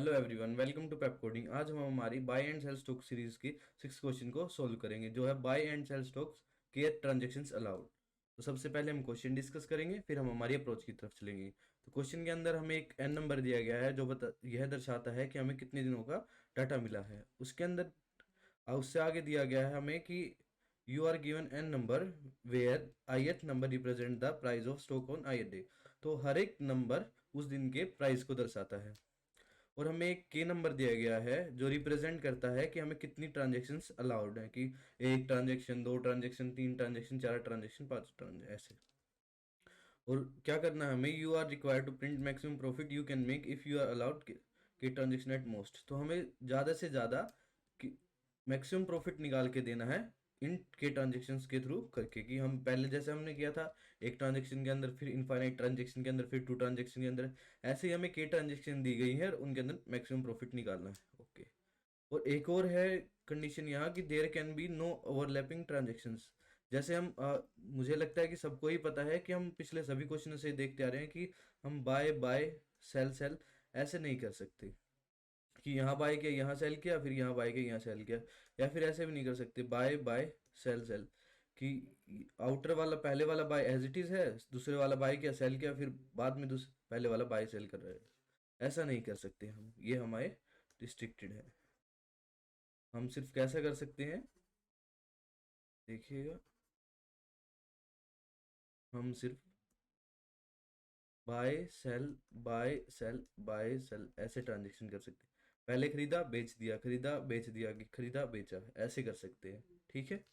Hello everyone, welcome to pep coding. आज हम हमारी buy and sell stock series की 6 क्वेश्चन को सोल्व करेंगे, जो है बाय एंड सेल स्टॉक्स के ट्रांजेक्शन्स अलाउड। तो सबसे पहले हम क्वेश्चन डिस्कस करेंगे, फिर हम हमारी अप्रोच की तरफ चलेंगे। तो क्वेश्चन के अंदर हमें एक एन नंबर दिया गया है, जो यह दर्शाता है कि हमें कितने दिनों का डाटा मिला है। उसके अंदर उससे आगे दिया गया है हमें कि you are given N number where ith number represent the price of stock on ith day. तो हर एक नंबर उस दिन के प्राइस को दर्शाता है। और हमें एक के नंबर दिया गया है जो रिप्रेजेंट करता है कि हमें कितनी ट्रांजेक्शन्स अलाउड है, कि एक ट्रांजेक्शन, दो ट्रांजेक्शन, तीन ट्रांजेक्शन, चार ट्रांजेक्शन, पांच ट्रांजेक्शन, ऐसे। और क्या करना है हमें, you are required to print maximum profit you can make if you are allowed K transaction at most. तो हमें ज़्यादा से ज़्यादा मैक्सिमम प्रॉफिट निकाल के देना है इन के ट्रांजेक्शन्स के थ्रू करके, कि हम पहले जैसे हमने किया था एक ट्रांजेक्शन के अंदर, फिर इनफाइनाइट ट्रांजेक्शन के अंदर, फिर टू ट्रांजेक्शन के अंदर, ऐसे ही हमें के ट्रांजेक्शन दी गई है और उनके अंदर मैक्सिमम प्रॉफिट निकालना है। ओके। और एक और है कंडीशन यहाँ कि there can be no overlapping transactions. जैसे हम मुझे लगता है कि सबको ही पता है कि हम पिछले सभी क्वेश्चन से देखते आ रहे हैं कि हम बाय बाय सेल सेल ऐसे नहीं कर सकते, कि यहाँ बाय किया यहाँ सेल किया, फिर यहाँ बाय किया यहाँ सेल किया। या फिर ऐसे भी नहीं कर सकते बाय बाय सेल सेल, कि आउटर वाला पहले वाला बाय एज इट इज है, दूसरे वाला बाय किया सेल किया, फिर बाद में पहले वाला बाय सेल कर रहे हैं। ऐसा नहीं कर सकते हम, ये हमारे रिस्ट्रिक्टेड है। हम सिर्फ कैसे कर सकते हैं, देखिएगा, हम सिर्फ buy sell buy sell buy sell ऐसे ट्रांजेक्शन कर सकते हैं। पहले खरीदा बेच दिया, खरीदा बेच दिया, कि खरीदा बेचा, ऐसे कर सकते हैं। ठीक है।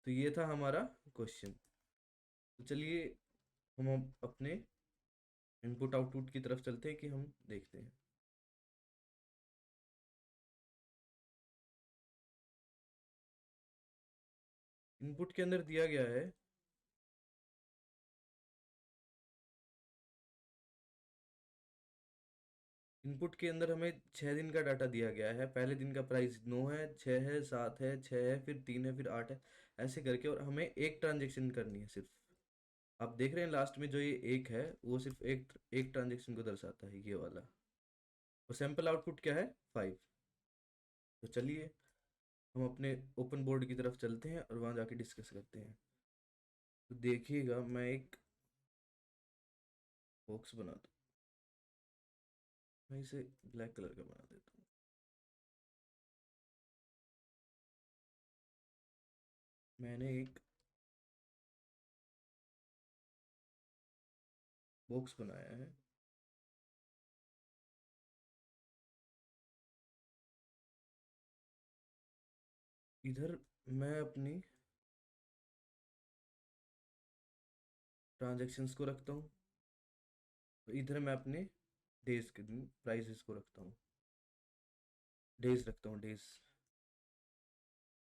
तो ये था हमारा क्वेश्चन। तो चलिए हम अब अपने इनपुट आउटपुट की तरफ चलते हैं, कि हम देखते हैं। इनपुट के अंदर दिया गया है इनपुट के अंदर हमें 6 दिन का डाटा दिया गया है। पहले दिन का प्राइस 9 है, 6 है, 7 है, 6 है, फिर 3 है, फिर 8 है, ऐसे करके। और हमें एक ट्रांजेक्शन करनी है सिर्फ। आप देख रहे हैं लास्ट में जो ये एक है, वो सिर्फ एक एक ट्रांजेक्शन को दर्शाता है, ये वाला। और सैंपल आउटपुट क्या है, 5। तो चलिए हम अपने ओपन बोर्ड की तरफ चलते हैं और वहाँ जाके डिस्कस करते हैं। तो देखिएगा, मैं एक बॉक्स बना दूँ, मैं इसे ब्लैक कलर का बना देता हूँ। मैंने एक बॉक्स बनाया है। इधर मैं अपनी ट्रांजैक्शंस को रखता हूँ, तो इधर मैं अपने डेज के दिन प्राइसेस को रखता हूँ, डेज रखता हूँ, डेज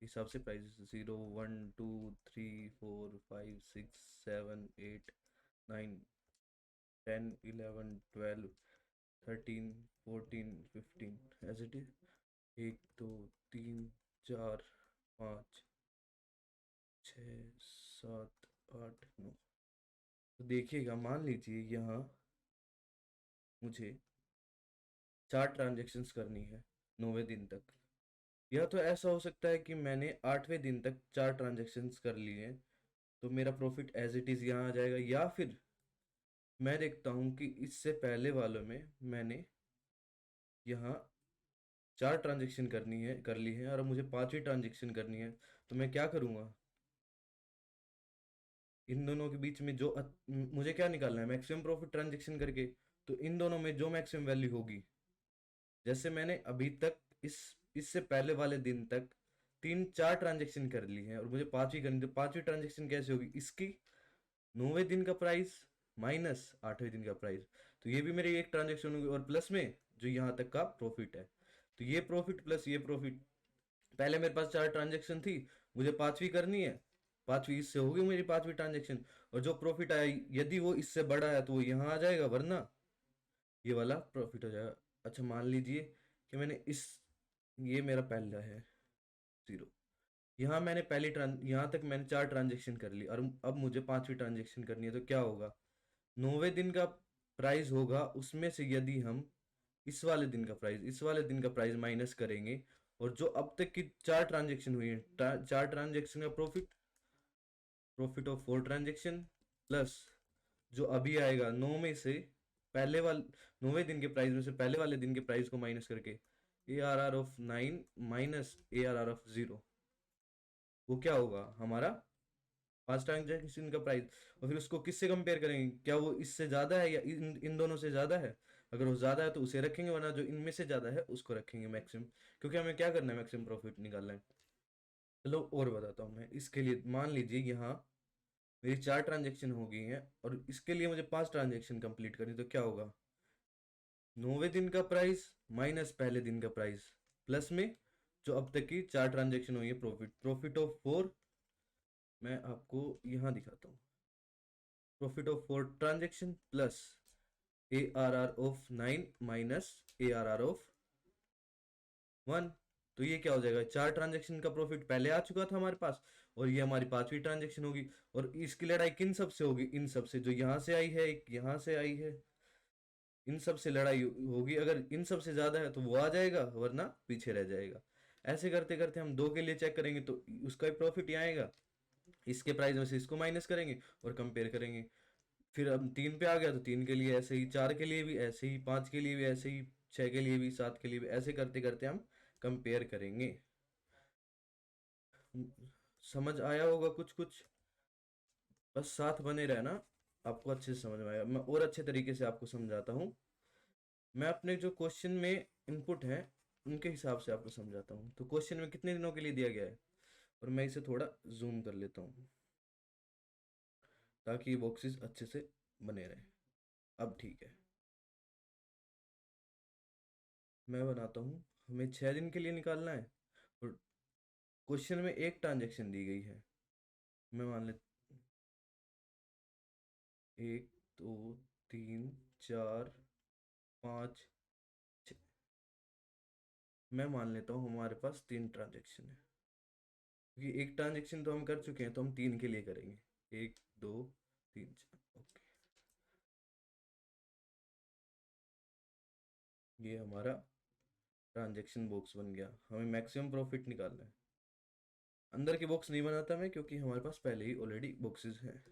हिसाब से प्राइसेस। 0 1 2 3 4 5 6 7 8 9 10 11 12 13 14 15 as it is. 1 2 3 4 5 6 7 8 9। तो देखिएगा, मान लीजिए यहाँ मुझे 4 ट्रांजेक्शन्स करनी है 9वें दिन तक। या तो ऐसा हो सकता है कि मैंने 8वें दिन तक 4 ट्रांजेक्शन्स कर लिए हैं, तो मेरा प्रॉफिट एज इट इज़ यहाँ आ जाएगा। या फिर मैं देखता हूँ कि इससे पहले वालों में मैंने यहाँ 4 ट्रांजेक्शन कर ली है, और मुझे 5वीं ट्रांजेक्शन करनी है। तो मैं क्या करूँगा, इन दोनों के बीच में जो मुझे क्या निकालना है, मैक्सिमम प्रॉफिट ट्रांजेक्शन करके। तो इन दोनों में जो मैक्सिमम वैल्यू होगी, जैसे मैंने अभी तक इससे पहले वाले दिन तक 3 4 ट्रांजेक्शन कर ली हैं और मुझे 5वीं करनी, तो 5वीं ट्रांजेक्शन कैसे होगी, इसकी 9वें दिन का प्राइस माइनस 8वें दिन का प्राइस। तो ये भी मेरी एक ट्रांजेक्शन होगी, और प्लस में जो यहाँ तक का प्रॉफिट है। तो ये प्रॉफिट प्लस ये प्रॉफिट, पहले मेरे पास 4 ट्रांजेक्शन थी, मुझे 5वीं करनी है, 5वीं इससे होगी मेरी 5वीं ट्रांजेक्शन। और जो प्रॉफिट आया, यदि वो इससे बड़ा है तो वो यहाँ आ जाएगा, वरना ये वाला प्रॉफिट हो जाएगा। अच्छा, मान लीजिए कि मैंने ये मेरा पहला है 0। यहाँ मैंने यहाँ तक मैंने 4 ट्रांजेक्शन कर ली, और अब मुझे 5वीं ट्रांजेक्शन करनी है। तो क्या होगा, 9वें दिन का प्राइस होगा, उसमें से यदि हम इस वाले दिन का प्राइस, इस वाले दिन का प्राइस माइनस करेंगे, और जो अब तक की 4 ट्रांजेक्शन हुई है, 4 ट्रांजेक्शन का profit, profit of 4 transaction, plus जो अभी आएगा 9 में से पहले वाले 9वें दिन के प्राइस में से पहले वाले दिन के प्राइस को माइनस करके ARR of 9 minus ARR of 0, वो क्या होगा हमारा फास्ट ट्रांजेक्शन का प्राइस। और फिर उसको किससे कंपेयर करेंगे, क्या वो इससे ज़्यादा है या इन दोनों से ज़्यादा है। अगर वो ज़्यादा है तो उसे रखेंगे, वरना जो इनमें से ज़्यादा है उसको रखेंगे मैक्सिमम, क्योंकि हमें क्या करना है, मैक्सिमम प्रॉफिट निकालना है। चलो और बताता हूँ मैं। इसके लिए मान लीजिए यहाँ मेरी 4 ट्रांजेक्शन हो गई हैं, और इसके लिए मुझे 5 ट्रांजेक्शन कंप्लीट करनी, तो क्या होगा, 9वें दिन का प्राइस माइनस पहले दिन का प्राइस, प्लस में जो अब तक की 4 ट्रांजेक्शन हुई है प्रॉफिट, प्रॉफिट ऑफ 4, मैं आपको यहाँ दिखाता हूँ, profit of 4 transaction plus ARR of 9 minus ARR of 1। तो ये क्या हो जाएगा, 4 ट्रांजेक्शन का प्रॉफिट पहले आ चुका था हमारे पास, और ये हमारी 5वीं ट्रांजेक्शन होगी। और इसकी लड़ाई किन सब से होगी, इन सब से, जो यहाँ से आई है, एक यहाँ से आई है, इन सब से लड़ाई होगी। अगर इन सब से ज्यादा है तो वो आ जाएगा, वरना पीछे रह जाएगा। ऐसे करते करते हम 2 के लिए चेक करेंगे तो उसका भी प्रॉफिट ही आएगा, इसके प्राइस में से इसको माइनस करेंगे और कंपेयर करेंगे। फिर अब 3 पे आ गया तो 3 के लिए ऐसे ही, 4 के लिए भी ऐसे ही, 5 के लिए भी ऐसे ही, 6 के लिए भी, 7 के लिए भी, ऐसे करते करते हम कंपेयर करेंगे। समझ आया होगा कुछ कुछ, बस साथ बने रहना, आपको अच्छे से समझ में आएगा। मैं और अच्छे तरीके से आपको समझाता हूँ। मैं अपने जो क्वेश्चन में इनपुट है उनके हिसाब से आपको समझाता हूँ। तो क्वेश्चन में कितने दिनों के लिए दिया गया है, और मैं इसे थोड़ा जूम कर लेता हूँ ताकि ये बॉक्सेस अच्छे से बने रहे। अब ठीक है, मैं बनाता हूँ। हमें 6 दिन के लिए निकालना है, और क्वेश्चन में एक ट्रांजेक्शन दी गई है। मैं मान ले 1 2 3 4 5 6, मैं मान लेता हूँ हमारे पास 3 ट्रांजेक्शन है, क्योंकि एक ट्रांजेक्शन तो हम कर चुके हैं, तो हम 3 के लिए करेंगे। 1 2 3 4, ओके। ये हमारा ट्रांजेक्शन बॉक्स बन गया। हमें मैक्सिमम प्रॉफिट निकालना है। अंदर के बॉक्स नहीं बनाता मैं, क्योंकि हमारे पास पहले ही ऑलरेडी बॉक्सेस हैं।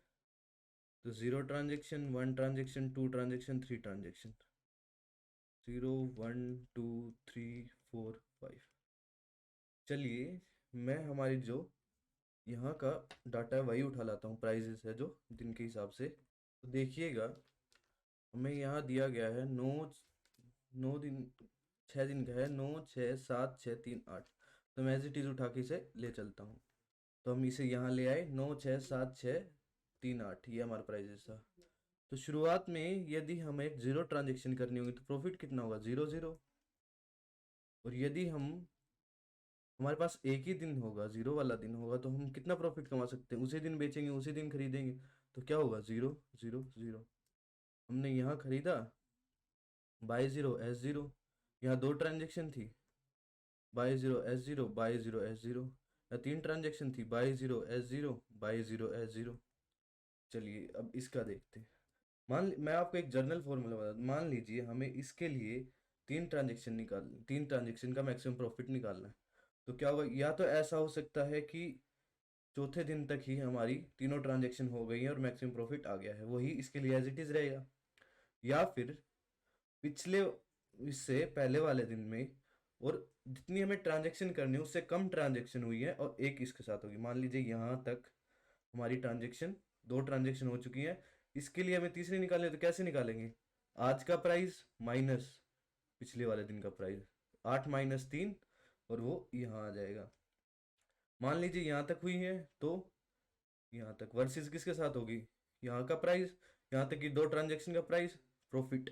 तो 0 ट्रांजेक्शन, 1 ट्रांजेक्शन, 2 ट्रांजेक्शन, 3 ट्रांजेक्शन, 0 1 2 3 4 5। चलिए मैं हमारी जो यहाँ का डाटा है वही उठा लाता हूँ, प्राइजेस है जो दिन के हिसाब से। तो देखिएगा हमें यहाँ दिया गया है 9 दिन, 6 दिन का है, 9 6 7 6 3 8। तो मैं एज इट इज़ उठा के इसे ले चलता हूँ। तो हम इसे यहाँ ले आए, 9 6 7 6 3 8, ये हमारा प्राइजेस था। तो शुरुआत में यदि हमें 0 ट्रांजेक्शन करनी होगी तो प्रॉफिट कितना होगा, 0 0। और यदि हमारे पास एक ही दिन होगा, 0 वाला दिन होगा, तो हम कितना प्रॉफिट कमा सकते हैं, उसी दिन बेचेंगे, उसी दिन खरीदेंगे। तो क्या होगा, 0 0 0। हमने यहाँ खरीदा, बाय 0 S0, यहाँ 2 ट्रांजेक्शन थी, बाय 0 S0, बाय 0 S0, या 3 ट्रांजेक्शन थी, बाय 0 S0, बाय 0 S0। चलिए अब इसका देखते हैं। मैं आपको एक जर्नल फॉर्मूला बता दूं। मान लीजिए हमें इसके लिए 3 ट्रांजेक्शन का मैक्सिमम प्रॉफिट निकालना है। तो क्या होगा, या तो ऐसा हो सकता है कि चौथे दिन तक ही हमारी तीनों ट्रांजेक्शन हो गई हैं और मैक्सिमम प्रॉफिट आ गया है, वही इसके लिए एज इट इज रहेगा। या फिर पिछले, इससे पहले वाले दिन में, और जितनी हमें ट्रांजेक्शन करनी है उससे कम ट्रांजेक्शन हुई है और एक इसके साथ होगी। मान लीजिए यहाँ तक हमारी ट्रांजेक्शन, 2 ट्रांजेक्शन हो चुकी हैं। इसके लिए हमें तीसरी निकालनी है, तो कैसे निकालेंगे, आज का प्राइस माइनस पिछले वाले दिन का प्राइस, 8 माइनस 3, और वो यहाँ आ जाएगा। मान लीजिए यहाँ तक हुई है, तो यहाँ तक वर्सेस किसके साथ होगी, यहाँ का प्राइस, यहाँ तक की 2 ट्रांजेक्शन का प्राइस, प्रॉफिट,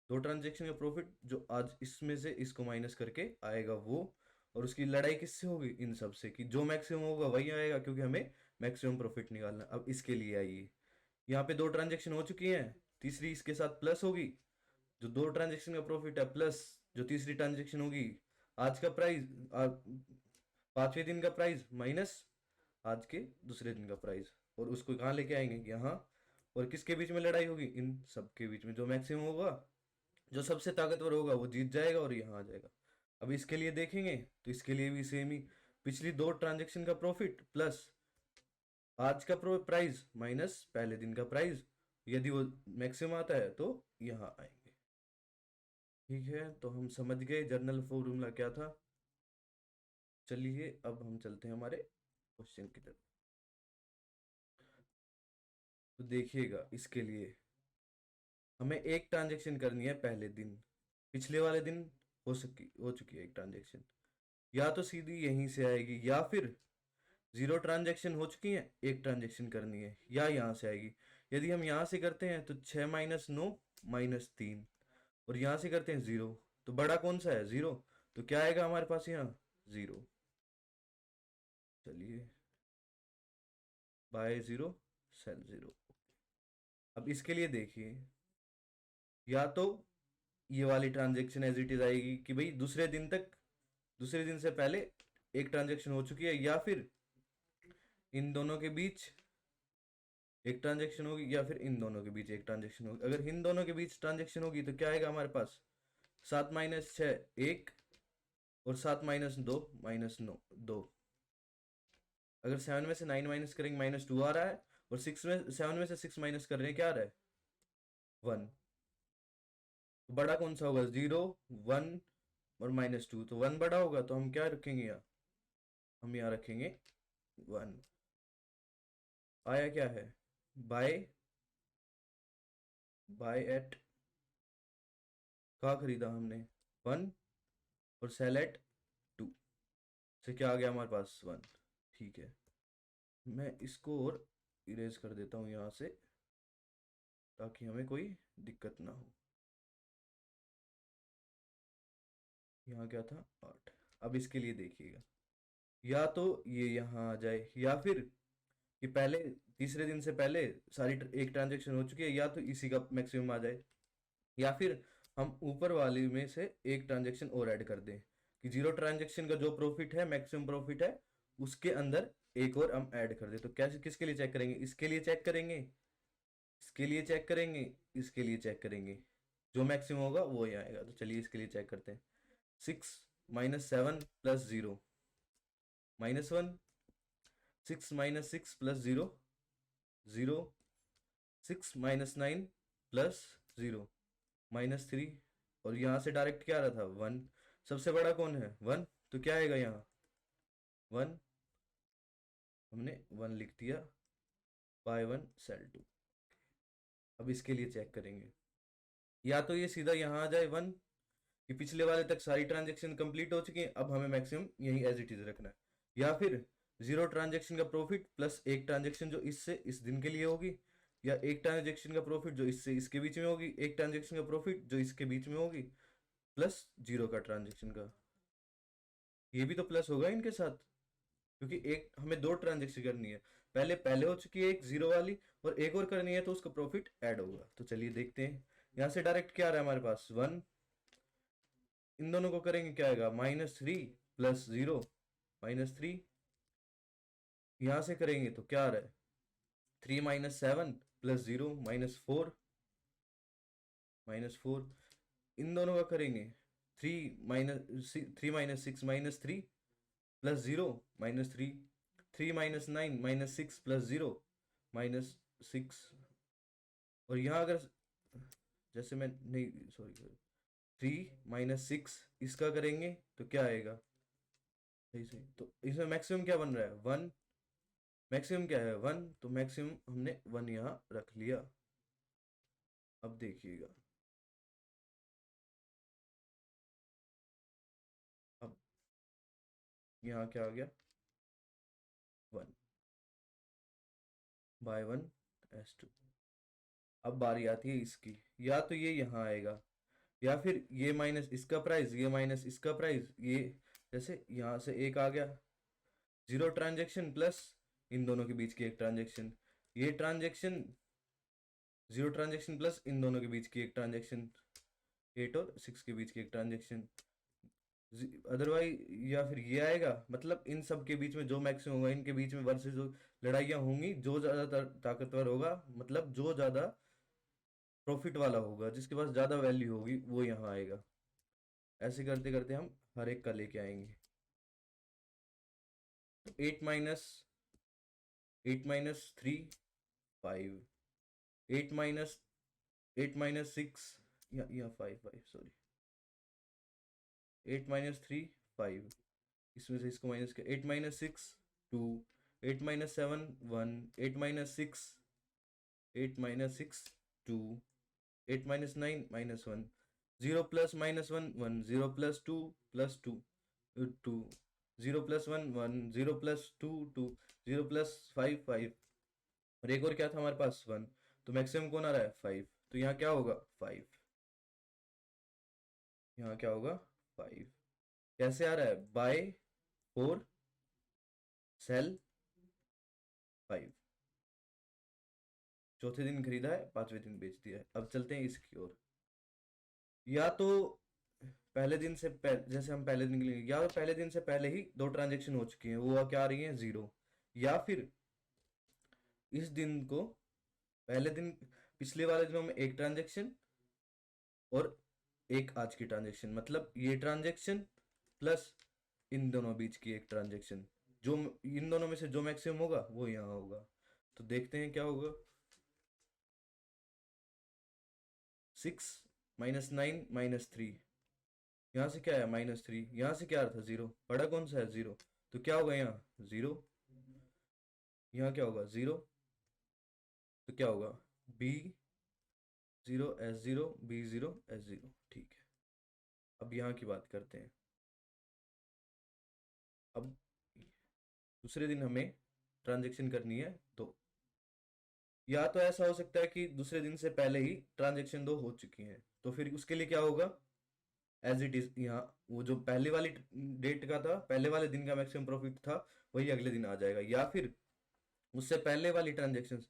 2 ट्रांजेक्शन का प्रॉफिट जो आज इसमें से इसको माइनस करके आएगा वो। और उसकी लड़ाई किससे होगी, इन सब से, कि जो मैक्सिमम होगा वही आएगा, क्योंकि हमें मैक्सिमम प्रॉफिट निकालना। अब इसके लिए आइए, यहाँ पे 2 ट्रांजेक्शन हो चुकी हैं, तीसरी इसके साथ प्लस होगी, जो 2 ट्रांजेक्शन का प्रॉफिट है, प्लस जो तीसरी ट्रांजेक्शन होगी, आज का प्राइस, 5वें दिन का प्राइस, माइनस आज के दूसरे दिन का प्राइस, और उसको कहाँ लेके आएंगे, यहाँ। और किसके बीच में लड़ाई होगी, इन सब के बीच में, जो मैक्सिमम होगा जो सबसे ताकतवर होगा वो जीत जाएगा और यहाँ आ जाएगा। अब इसके लिए देखेंगे तो इसके लिए भी सेम ही, पिछली 2 ट्रांजेक्शन का प्रॉफिट प्लस आज का प्राइस माइनस पहले दिन का प्राइस, यदि वो मैक्सिमम आता है तो यहाँ आएंगे। ठीक है, तो हम समझ गए जर्नल फॉर्मूला क्या था। चलिए अब हम चलते हैं हमारे क्वेश्चन की तरफ। तो देखिएगा, इसके लिए हमें एक ट्रांजेक्शन करनी है पहले दिन, पिछले वाले दिन हो चुकी है एक ट्रांजेक्शन, या तो सीधी यहीं से आएगी या फिर 0 ट्रांजेक्शन हो चुकी है, एक ट्रांजेक्शन करनी है, या यहाँ से आएगी। यदि हम यहाँ से करते हैं तो 6 माइनस 9 माइनस 3, और यहाँ से करते हैं 0, तो बड़ा कौन सा है 0, तो क्या आएगा हमारे पास यहाँ 0। चलिए बाय 0 सेल 0। अब इसके लिए देखिए, या तो ये वाली ट्रांजेक्शन एज इट इज आएगी कि भाई दूसरे दिन से पहले एक ट्रांजेक्शन हो चुकी है, या फिर इन दोनों के बीच एक ट्रांजेक्शन होगी, या फिर इन दोनों के बीच एक ट्रांजेक्शन होगी। अगर इन दोनों के बीच ट्रांजेक्शन होगी तो क्या आएगा हमारे पास 7 माइनस 6 1, और 7 माइनस 2 माइनस 9 2। अगर 7 में से 9 माइनस करेंगे माइनस 2 आ रहा है, और 7 में से 6 माइनस कर रहे हैं क्या आ रहा है 1। तो बड़ा कौन सा होगा 0 1 और माइनस 2, तो 1 बड़ा होगा, तो हम क्या रखेंगे यहाँ, हम यहाँ रखेंगे 1। आया क्या है बाय एट, कहाँ खरीदा हमने 1, और सेल एट 2 से क्या आ गया हमारे पास 1। ठीक है, मैं इसको और इरेज कर देता हूँ यहाँ से ताकि हमें कोई दिक्कत ना हो। यहाँ क्या था 8। अब इसके लिए देखिएगा, या तो ये यहाँ आ जाए, या फिर कि पहले तीसरे दिन से पहले सारी एक ट्रांजेक्शन हो चुकी है, या तो इसी का मैक्सिमम आ जाए, या फिर हम ऊपर वाली में से एक ट्रांजेक्शन और ऐड कर दें कि 0 ट्रांजेक्शन का जो प्रॉफिट है मैक्सिमम प्रॉफिट है उसके अंदर एक और हम ऐड कर दें। तो कैसे, किसके लिए चेक करेंगे, इसके लिए चेक करेंगे, इसके लिए चेक करेंगे, इसके लिए चेक करेंगे, जो मैक्सिमम होगा वो ही आएगा। तो चलिए इसके लिए चेक करते हैं। 6 minus 7 plus 0 minus 1, 6 minus 6 plus 0 0, 6 minus 9 plus 0 minus 3, और यहाँ से डायरेक्ट क्या आ रहा था 1, सबसे बड़ा कौन है 1, तो क्या आएगा यहाँ 1, हमने 1 लिख दिया, बाय 1 सेल 2। अब इसके लिए चेक करेंगे, या तो ये सीधा यहाँ आ जाए 1 कि पिछले वाले तक सारी ट्रांजेक्शन कंप्लीट हो चुकी हैं, अब हमें मैक्सिमम यही एज इट इज रखना है, या फिर 0 ट्रांजेक्शन का प्रॉफिट प्लस एक ट्रांजेक्शन जो इससे इस दिन के लिए होगी, या एक ट्रांजेक्शन का प्रॉफिट जो इससे इसके बीच में होगी, एक ट्रांजेक्शन का प्रॉफिट जो इसके बीच में होगी, प्लस 0 का ट्रांजेक्शन का, ये भी तो प्लस होगा इनके साथ, क्योंकि एक हमें 2 ट्रांजेक्शन करनी है, पहले हो चुकी है एक 0 वाली, और एक और करनी है तो उसका प्रॉफिट ऐड होगा। तो चलिए देखते हैं, यहाँ से डायरेक्ट क्या आ रहा है हमारे पास 1, इन दोनों को करेंगे क्या आएगा -3 प्लस 0 -3, यहां से करेंगे तो क्या आ रहा है 3 माइनस 7 प्लस 0 -4 -4, इन दोनों का करेंगे 3 माइनस 6 -3 प्लस 0 -3, 3 माइनस 9 -6 प्लस 0 -6, और यहाँ अगर जैसे मैं नहीं, सॉरी 3 माइनस 6 इसका करेंगे तो क्या आएगा, सही सही, तो इसमें मैक्सिमम क्या बन रहा है 1, मैक्सिमम क्या है 1, तो मैक्सिमम हमने 1 यहाँ रख लिया। अब देखिएगा, अब यहाँ क्या आ गया 1 बाय 1 S2। अब बारी आती है इसकी, या तो ये यहाँ आएगा, या फिर ये माइनस इसका प्राइस, ये माइनस इसका प्राइस, ये जैसे यहाँ से एक आ गया 0 ट्रांजेक्शन प्लस इन दोनों के बीच की एक ट्रांजेक्शन, ये ट्रांजेक्शन 0 ट्रांजेक्शन प्लस इन दोनों के बीच की एक ट्रांजेक्शन, 8 और 6 के बीच की एक ट्रांजेक्शन, अदरवाइज या फिर ये आएगा, मतलब इन सब के बीच में जो मैक्सिमम होगा, इनके बीच में वर्सेस जो लड़ाइयाँ होंगी, जो ज़्यादा ताकतवर होगा, मतलब जो ज़्यादा प्रॉफिट वाला होगा, जिसके पास ज़्यादा वैल्यू होगी वो यहाँ आएगा। ऐसे करते करते हम हर एक का लेके आएंगे। तो 8 माइनस 3 5, 8 माइनस 6 या 5 सॉरी, 8 माइनस 3 5, इसमें से इसको माइनस कर, 8 minus 6 2, 8 minus 7 1, 8 minus 6 8 minus 6 2, 8 minus 9 -1, 0 + -1 1, 0 + 2 + 2 2, 0 + 1 1, 0 + 2 2, 0 + 5 5, और एक और क्या था हमारे पास 1, तो मैक्सिमम कौन आ रहा है 5, तो यहाँ क्या होगा 5, यहाँ क्या होगा 5। कैसे आ रहा है, बाय 4 सेल 5, चौथे दिन खरीदा है, पांचवें दिन बेच दिया है। अब चलते हैं इसकी ओर। या तो पहले दिन से जैसे हम पहले दिन के लिए, या तो पहले दिन से पहले ही दो ट्रांजेक्शन हो चुकी हैं, वो क्या आ रही हैं 0, या फिर इस दिन को पहले दिन, पिछले वाले दिनों में एक ट्रांजेक्शन और एक आज की ट्रांजेक्शन, मतलब ये ट्रांजेक्शन प्लस इन दोनों बीच की एक ट्रांजेक्शन, जो इन दोनों में से जो मैक्सिमम होगा वो यहाँ होगा। तो देखते हैं क्या होगा। 6 - 9 - 3, यहाँ से क्या है -3, यहाँ से क्या आ रहा था 0, बड़ा कौन सा है 0, तो क्या होगा यहाँ 0, यहाँ क्या होगा 0, तो क्या होगा B0 S0 B0 S0, ठीक है। अब यहाँ की बात करते हैं। अब दूसरे दिन हमें ट्रांजेक्शन करनी है दो, या तो ऐसा हो सकता है कि दूसरे दिन से पहले ही ट्रांजेक्शन दो हो चुकी हैं, तो फिर उसके लिए क्या होगा, एज इट इज यहाँ वो जो पहले वाली डेट का था, पहले वाले दिन का मैक्सिमम प्रॉफिट था, वही अगले दिन आ जाएगा। या फिर उससे पहले वाली ट्रांजेक्शन,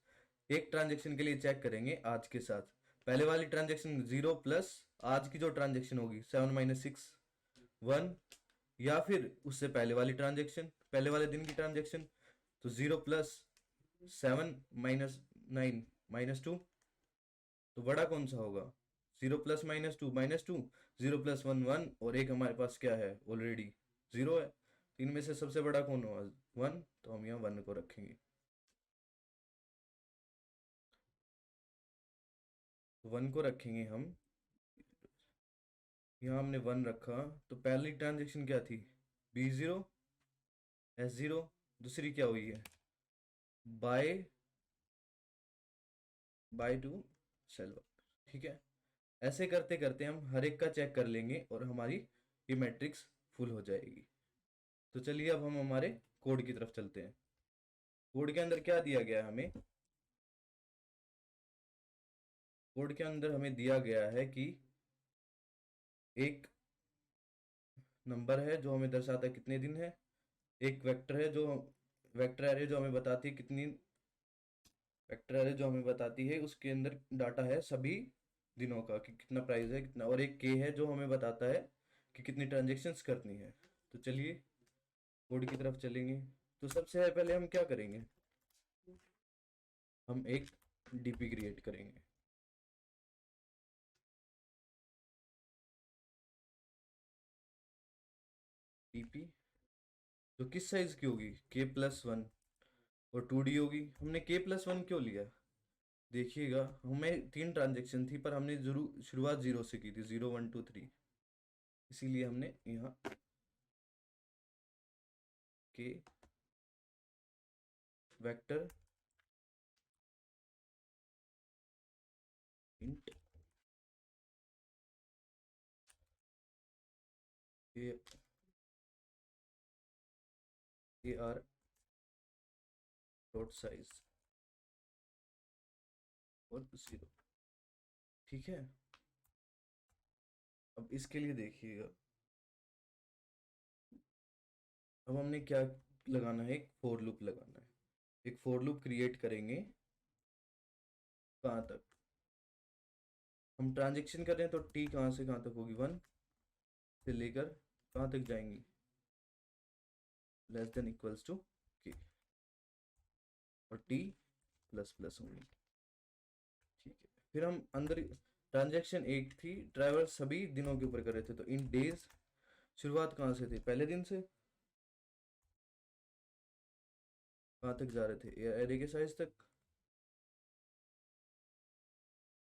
एक ट्रांजेक्शन के लिए चेक करेंगे आज के साथ, पहले वाली ट्रांजेक्शन 0 प्लस आज की जो ट्रांजेक्शन होगी 7 - 6 1, या फिर उससे पहले वाली ट्रांजेक्शन, पहले वाले दिन की ट्रांजेक्शन, तो 0 + 7 - 9 - 2, तो बड़ा कौन सा होगा 0 + -2 -2, 0 + 1 1, और एक हमारे पास क्या है ऑलरेडी 0 है, तो इनमें से सबसे बड़ा कौन होगा 1, तो हम यहाँ 1 को रखेंगे। 1 को रखेंगे हम, यहाँ हमने 1 रखा, तो पहली ट्रांजेक्शन क्या थी B0 S0, दूसरी क्या हुई है बाय टू सेल 1, ठीक है। ऐसे करते करते हम हर एक का चेक कर लेंगे और हमारी ये मैट्रिक्स फुल हो जाएगी। तो चलिए अब हम हमारे कोड की तरफ चलते हैं। कोड के अंदर क्या दिया गया है हमें, कोड के अंदर हमें दिया गया है कि एक नंबर है जो हमें दर्शाता है कितने दिन है, एक वेक्टर है जो वेक्टर एरे जो हमें बताती है कितनी, वेक्टर एरे जो हमें बताती है उसके अंदर डाटा है सभी दिनों का कि कितना प्राइस है कितना, और एक के है जो हमें बताता है कि कितनी ट्रांजेक्शन्स करनी है। तो चलिए कोड की तरफ चलेंगे। तो सबसे पहले हम क्या करेंगे, हम एक डीपी क्रिएट करेंगे। डीपी तो किस साइज की होगी K+1, और 2D होगी। हमने K+1 क्यों लिया, देखिएगा हमें 3 ट्रांजेक्शन थी पर हमने जरूर शुरुआत 0 से की थी, 0 1 2 3, इसीलिए हमने यहाँ के vector int AR dot size और 0, ठीक है। अब इसके लिए देखिएगा, अब हमने क्या लगाना है, एक फॉर लूप लगाना है। एक फॉर लूप क्रिएट करेंगे, कहाँ तक हम ट्रांजेक्शन कर रहे हैं, तो टी कहाँ से कहाँ तक होगी 1 से लेकर कहाँ तक जाएंगी, < के, और टी ++ होंगी, ठीक है। फिर हम अंदर ट्रांजैक्शन एक थी, ड्राइवर सभी दिनों के ऊपर कर रहे थे, तो इन डेज शुरुआत कहाँ से थी, पहले दिन से, कहाँ तक जा रहे थे, एरे के साइज तक,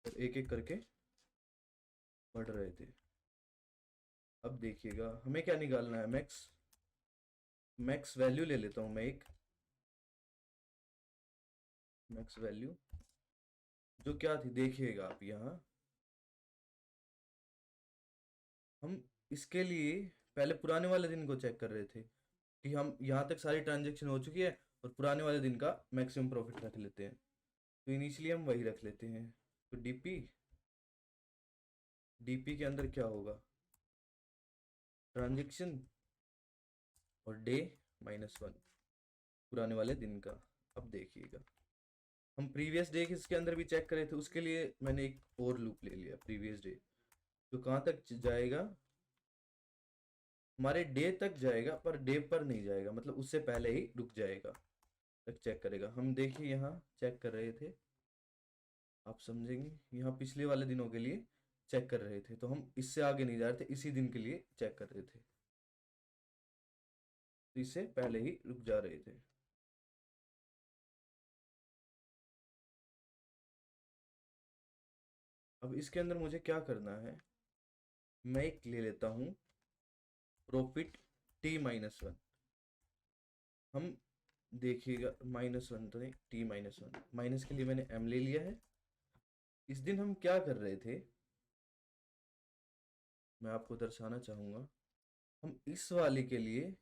और एक एक करके बढ़ रहे थे। अब देखिएगा हमें क्या निकालना है, मैक्स मैक्स वैल्यू ले लेता हूँ मैं एक, मैक्स वैल्यू जो क्या थी देखिएगा आप यहाँ, हम इसके लिए पहले पुराने वाले दिन को चेक कर रहे थे कि हम यहाँ तक सारी ट्रांजेक्शन हो चुकी है और पुराने वाले दिन का मैक्सिमम प्रॉफिट रख लेते हैं, तो इनिशियली हम वही रख लेते हैं। तो डीपी डीपी के अंदर क्या होगा, ट्रांजेक्शन और डे -1 पुराने वाले दिन का। अब देखिएगा हम प्रीवियस डे किसके अंदर भी चेक करे थे, उसके लिए मैंने एक और लूप ले लिया प्रीवियस डे, जो कहाँ तक जाएगा, हमारे डे तक जाएगा पर डे पर नहीं जाएगा, मतलब उससे पहले ही रुक जाएगा, तक चेक करेगा। हम देखिए यहाँ चेक कर रहे थे, आप समझेंगे, यहाँ पिछले वाले दिनों के लिए चेक कर रहे थे, तो हम इससे आगे नहीं जा रहे थे, इसी दिन के लिए चेक कर रहे थे, तो इससे पहले ही रुक जा रहे थे। अब इसके अंदर मुझे क्या करना है, मैं एक ले लेता हूँ प्रॉफिट T-1, हम देखिएगा -1 तो नहीं, T-1 माइनस के लिए मैंने M ले लिया है। इस दिन हम क्या कर रहे थे, मैं आपको दर्शाना चाहूँगा, हम इस वाले के लिए,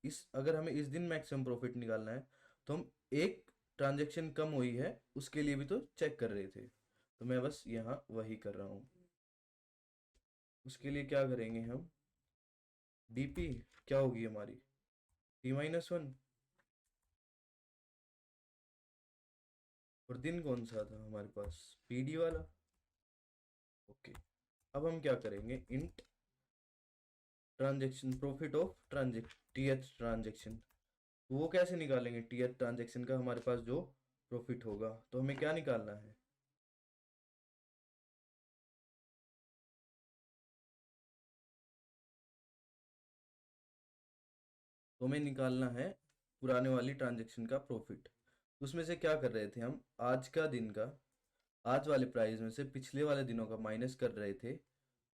इस अगर हमें इस दिन मैक्सिमम प्रॉफिट निकालना है तो हम एक ट्रांजैक्शन कम हुई है उसके लिए भी तो चेक कर रहे थे, तो मैं बस यहाँ वही कर रहा हूँ। उसके लिए क्या करेंगे हम, डीपी क्या होगी हमारी, T-1, और दिन कौन सा था हमारे पास, पीडी वाला। ओके, अब हम क्या करेंगे, int transaction profit of TH transaction, वो कैसे निकालेंगे, टीएच ट्रांजैक्शन का हमारे पास जो प्रॉफिट होगा, तो हमें क्या निकालना है, तो हमें निकालना है पुराने वाली ट्रांजैक्शन का प्रॉफिट। उसमें से क्या कर रहे थे हम, आज का दिन का, आज वाले प्राइस में से पिछले वाले दिनों का माइनस कर रहे थे,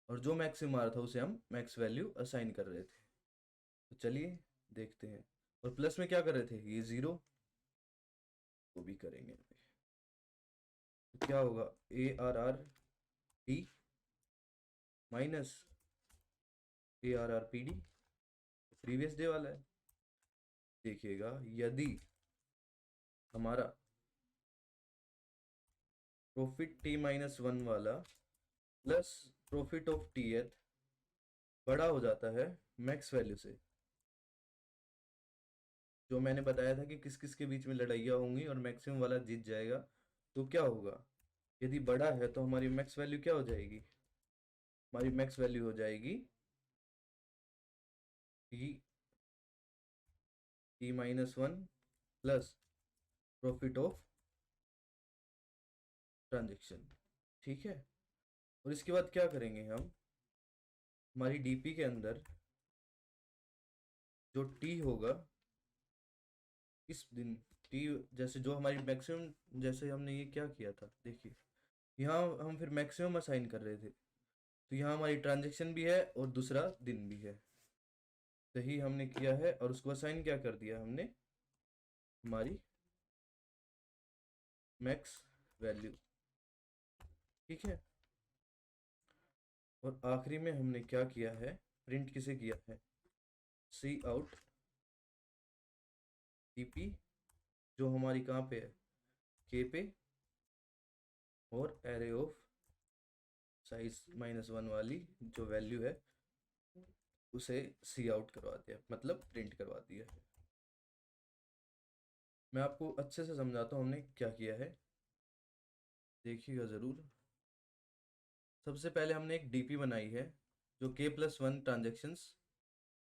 और जो मैक्सिमम आ रहा था उसे हम मैक्स वैल्यू असाइन कर रहे थे। तो चलिए देखते हैं, और प्लस में क्या कर रहे थे, ये जीरो वो भी करेंगे, तो क्या होगा, ARRP minus ARRPD, previous day वाला है। देखिएगा यदि हमारा प्रॉफिट T-1 वाला प्लस प्रॉफिट ऑफ TH बड़ा हो जाता है मैक्स वैल्यू से, जो मैंने बताया था कि किस किस के बीच में लड़ाइयाँ होंगी और मैक्सिमम वाला जीत जाएगा, तो क्या होगा, यदि बड़ा है तो हमारी मैक्स वैल्यू क्या हो जाएगी, हमारी मैक्स वैल्यू हो जाएगी T-1 plus profit of transaction, ठीक है। और इसके बाद क्या करेंगे हम, हमारी डीपी के अंदर जो टी होगा, इस दिन टी, जैसे जो हमारी मैक्सिमम, जैसे हमने ये क्या किया था देखिए, यहाँ हम फिर मैक्सिमम असाइन कर रहे थे, तो यहाँ हमारी ट्रांजेक्शन भी है और दूसरा दिन भी है, सही हमने किया है, और उसको असाइन क्या कर दिया हमने, हमारी मैक्स वैल्यू, ठीक है। और आखिरी में हमने क्या किया है, प्रिंट किसे किया है, सी आउट टीपी, जो हमारी कहाँ पे है, के पे, और एरे ऑफ साइज -1 वाली जो वैल्यू है उसे सी आउट करवा दिया, मतलब प्रिंट करवा दिया है। मैं आपको अच्छे से समझाता हूँ हमने क्या किया है, देखिएगा ज़रूर। सबसे पहले हमने एक डीपी बनाई है जो K+1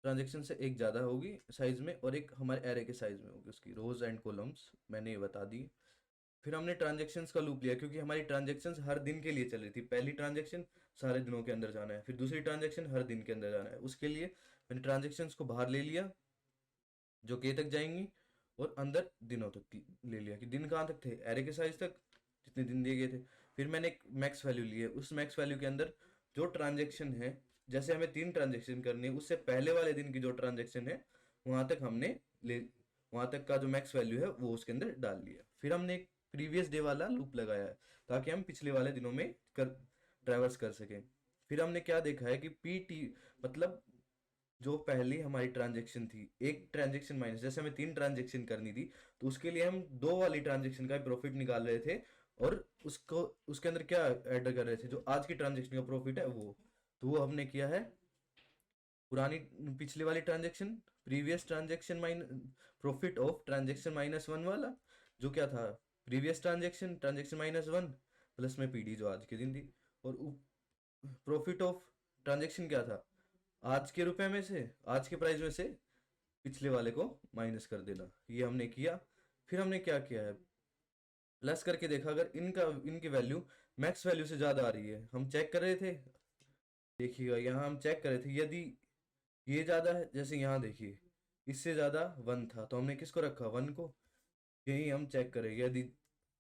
ट्रांजेक्शन से एक ज़्यादा होगी साइज़ में, और एक हमारे एरे के साइज़ में होगी, उसकी रोज़ एंड कॉलम्स मैंने ये बता दी। फिर हमने ट्रांजेक्शन्स का लूप लिया क्योंकि हमारी ट्रांजेक्शन्स हर दिन के लिए चल रही थी। पहली ट्रांजेक्शन सारे दिनों के अंदर जाना है, फिर दूसरी ट्रांजेक्शन हर दिन के अंदर जाना है। उसके लिए मैंने ट्रांजेक्शन्स को बाहर ले लिया जो के तक जाएंगी, और अंदर दिनों तक की ले लिया कि दिन कहाँ तक थे, एरे के साइज तक जितने दिन दिए गए थे। फिर मैंने एक मैक्स वैल्यू ली है, उस मैक्स वैल्यू के अंदर जो ट्रांजेक्शन है, जैसे हमें 3 ट्रांजेक्शन करनी है, उससे पहले वाले दिन की जो ट्रांजेक्शन है वहां तक हमने ले वहां तक का जो मैक्स वैल्यू है वो उसके अंदर डाल लिया। फिर हमने एक प्रीवियस डे वाला लूप लगाया है ताकि हम पिछले वाले दिनों में ट्रैवर्स कर सकें। फिर हमने क्या देखा है कि पीटी मतलब जो पहली हमारी ट्रांजेक्शन थी, एक ट्रांजेक्शन माइनस, जैसे हमें 3 ट्रांजेक्शन करनी थी तो उसके लिए हम 2 वाली ट्रांजेक्शन का प्रॉफिट निकाल रहे थे, और उसको उसके अंदर क्या ऐड कर रहे थे, जो आज की ट्रांजेक्शन का प्रॉफिट है वो। तो वो हमने किया है पुरानी पिछली वाली transaction, previous transaction minus profit of transaction minus one वाला, जो क्या था, previous transaction transaction minus one plus में पीडी जो आज के दिन थी, और प्रॉफिट ऑफ ट्रांजेक्शन क्या था, आज के रुपए में से, आज के प्राइस में से पिछले वाले को माइनस कर देना। ये हमने किया। फिर हमने क्या किया है, प्लस करके देखा अगर इनकी वैल्यू मैक्स वैल्यू से ज़्यादा आ रही है। हम चेक कर रहे थे, देखिएगा यहाँ हम चेक कर रहे थे, यदि ये ज़्यादा है, जैसे यहाँ देखिए इससे ज़्यादा वन था तो हमने किसको रखा, वन को। यही हम चेक करेंगे, यदि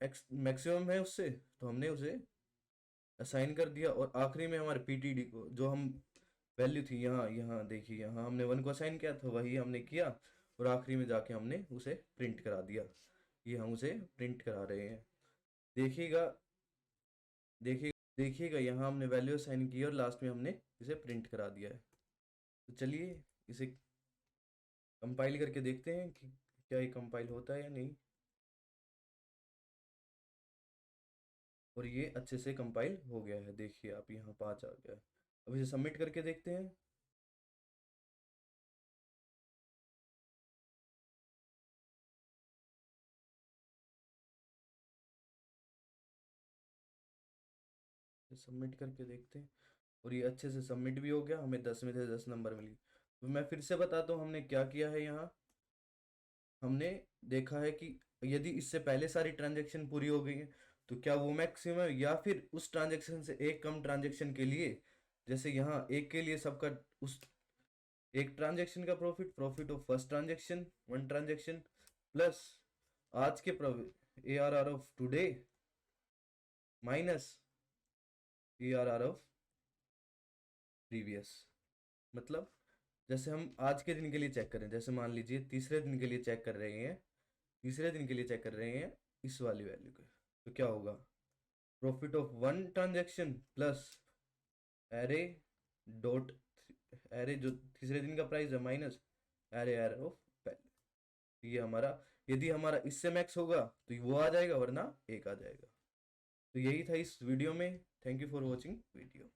एक्स मैक्सिमम है उससे तो हमने उसे असाइन कर दिया, और आखिरी में हमारे पीटीडी को जो हम वैल्यू थी, यहाँ यहाँ देखिए यहाँ हमने वन को असाइन किया था, वही हमने किया, और आखिरी में जाके हमने उसे प्रिंट करा दिया। ये हम उसे प्रिंट करा रहे हैं, देखिएगा देखिए देखिएगा यहाँ हमने वैल्यू असाइन की और लास्ट में हमने इसे प्रिंट करा दिया है। तो चलिए इसे कंपाइल करके देखते हैं कि क्या ये कंपाइल होता है या नहीं। और ये अच्छे से कंपाइल हो गया है, देखिए आप यहाँ 5 आ गया है। अब इसे सबमिट करके देखते हैं। सबमिट करके देखते हैं, और ये अच्छे से सबमिट भी हो गया, हमें 10 में से 10 नंबर मिल गए। तो मैं फिर से बताता हूँ हमने क्या किया है। यहाँ हमने देखा है कि यदि इससे पहले सारी ट्रांजेक्शन पूरी हो गई है तो क्या वो मैक्सिमम है, या फिर उस ट्रांजेक्शन से एक कम ट्रांजेक्शन के लिए, जैसे यहाँ एक के लिए सबका उस एक ट्रांजेक्शन का profit, profit of first transaction one transaction, plus आज के ARR of today minus ARR of previous. मतलब जैसे हम आज के दिन के लिए चेक करें, जैसे मान लीजिए तीसरे दिन के लिए चेक कर रहे हैं, तीसरे दिन के लिए चेक कर रहे हैं इस वाली वैल्यू को, तो क्या होगा, profit of one transaction plus array dot array जो तीसरे दिन का प्राइस है माइनस एरे एरे ऑफ पहले। ये हमारा, यदि हमारा इससे मैक्स होगा तो वो आ जाएगा, वरना एक आ जाएगा। तो यही था इस वीडियो में। Thank you for watching video.